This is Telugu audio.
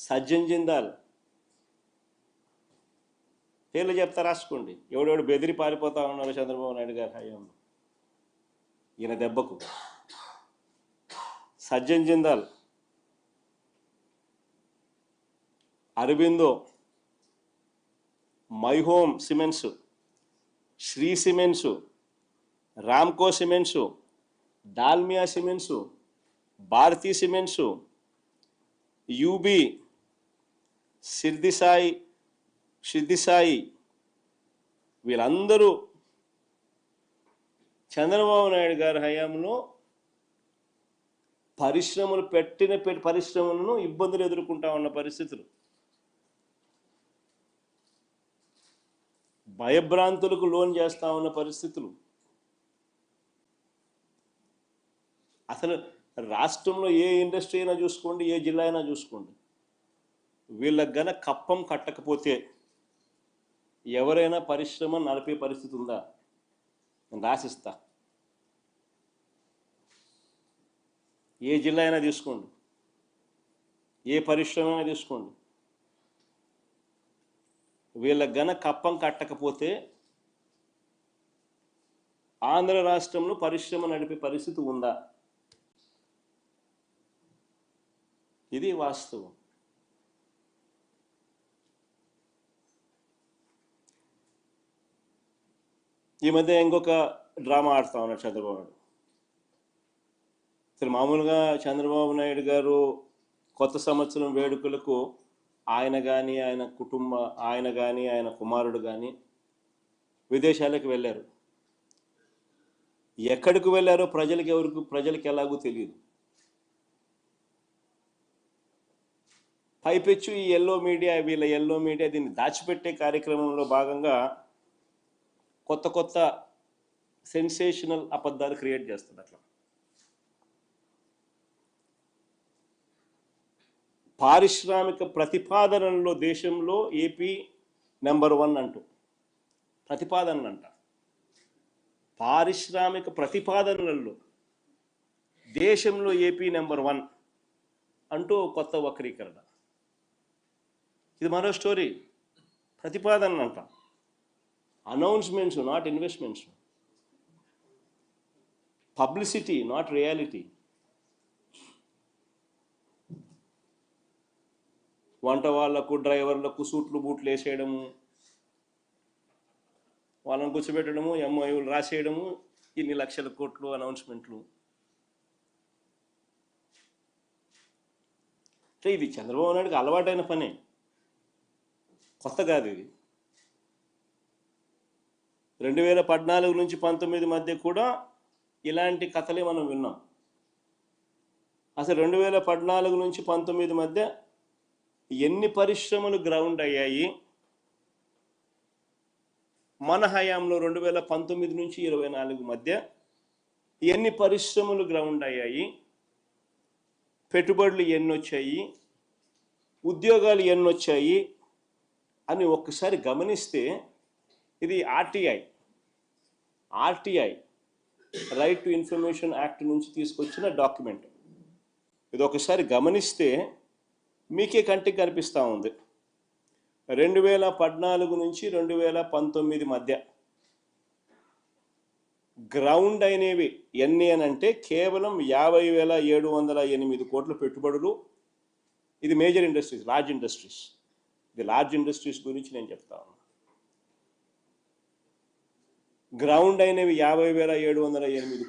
సజ్జన్ జిందాల్ పేర్లు చెప్తా రాసుకోండి. ఎవడెవడు బెదిరి పారిపోతా ఉన్నారు చంద్రబాబు నాయుడు గారి హయాంలో ఈయన దెబ్బకు. Sajjan Jindal, Aurobindo, My Home cements, Shree cements, Ramco cements, Dalmia cements, Bharathi cements, UB, Siddhisai వీళ్ళందరూ చంద్రబాబు నాయుడు గారి హయాంలో పరిశ్రమలు పరిశ్రమలను ఇబ్బందులు ఎదుర్కొంటా ఉన్న పరిస్థితులు, భయభ్రాంతులకు లోన్ చేస్తూ ఉన్న పరిస్థితులు. అసలు రాష్ట్రంలో ఏ ఇండస్ట్రీ అయినా చూసుకోండి, ఏ జిల్లా అయినా చూసుకోండి, వీళ్ళకి గన కప్పం కట్టకపోతే ఎవరైనా పరిశ్రమ నడిపే పరిస్థితి ఉందా? నేను రాసిస్తా. ఏ జిల్లా అయినా తీసుకోండి, ఏ పరిశ్రమ అయినా తీసుకోండి, వీళ్ళకి గన కప్పం కట్టకపోతే ఆంధ్ర రాష్ట్రంలో పరిశ్రమ నడిపే పరిస్థితి ఉందా? ఇది వాస్తవం. ఈ మధ్య ఇంకొక డ్రామా ఆడుతూ ఉన్నాడు చంద్రబాబు నాయుడు. అసలు మామూలుగా చంద్రబాబు నాయుడు గారు కొత్త సంవత్సరం వేడుకలకు ఆయన కానీ ఆయన కుమారుడు కానీ విదేశాలకు వెళ్ళారు. ఎక్కడికి వెళ్ళారో ప్రజలకు ఎలాగో తెలియదు. పైపెచ్చు ఈ వీళ్ళ ఎల్లో మీడియా దీన్ని దాచిపెట్టే కార్యక్రమంలో భాగంగా కొత్త సెన్సేషనల్ అబద్ధాలు క్రియేట్ చేస్తుంది. అట్లా పారిశ్రామిక ప్రతిపాదనలో దేశంలో ఏపీ నెంబర్ 1 అంటూ ప్రతిపాదనలంట. పారిశ్రామిక ప్రతిపాదనలలో దేశంలో ఏపీ నెంబర్ 1 అంటూ కొత్త వక్రీకరణ. ఇది మరో స్టోరీ. ప్రతిపాదనలు అంట, announcements not investments, publicity not reality. వంట వాళ్లకు డ్రైవర్లకు సూట్లు బూట్లు వేసేయడము, వాళ్ళని కూర్చోబెట్టడము, ఎంఓయూలు రాసేయడము, ఇన్ని లక్షల కోట్లు అనౌన్స్మెంట్లు. ఇది చంద్రబాబు నాయుడుకి అలవాటైన పనే, కొత్త కాదు ఇది. 2014 నుంచి 19 మధ్య కూడా ఇలాంటి కథలే మనం విన్నాం. అసలు 2014 నుంచి 19 మధ్య ఎన్ని పరిశ్రమలు గ్రౌండ్ అయ్యాయి? మన హయాంలో 2019 నుంచి 24 మధ్య ఎన్ని పరిశ్రమలు గ్రౌండ్ అయ్యాయి? పెట్టుబడులు ఎన్ని వచ్చాయి? ఉద్యోగాలు ఎన్ని వచ్చాయి అని ఒక్కసారి గమనిస్తే ఇది RTI right to information act నుంచి తీసుకొచ్చిన డాక్యుమెంట్. ఇది ఒకసారి గమనిస్తే మీకే కంటికి కనిపిస్తూ ఉంది. 2014 నుంచి 2019 మధ్య గ్రౌండ్ అయినవి ఎన్ని అని అంటే కేవలం 50,708 కోట్ల పెట్టుబడులు. ఇది మేజర్ ఇండస్ట్రీస్, లార్జ్ ఇండస్ట్రీస్. ఇది లార్జ్ ఇండస్ట్రీస్ గురించి నేను చెప్తా ఉన్నాను. గ్రౌండ్ అయినవి 50,708